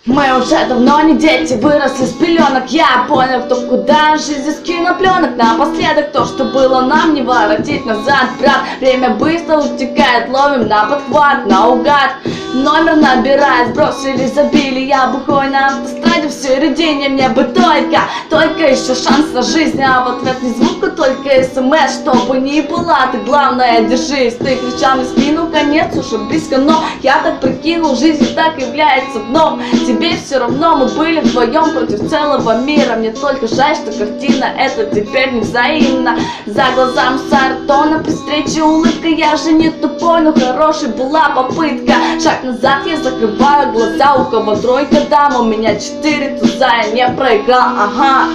Мы уже давно не дети, выросли с пеленок. Я понял, кто куда, жизнь из кинопленок. Напоследок то, что было, нам не воротить назад, брат. Время быстро утекает, ловим на подхват, наугад. Номер набирает, сбросили, забили. Я бухой на автостраде в середине. Мне бы только еще шанс на жизнь. А в ответ ни звука, только смс. Чтобы ни была, ты главное держись. Ты кричал мне в спину, конец уже близко. Но я так прикинул, жизнь так является дном. Тебе все равно, мы были вдвоем против целого мира. Мне только жаль, что картина эта теперь не взаимна. За глазами Сартона при встрече улыбка. Я же не тупой, но хорошей была попытка. Шаг назад, я закрываю глаза. У кого тройка дам, у меня 4 туза, я не проиграл, ага.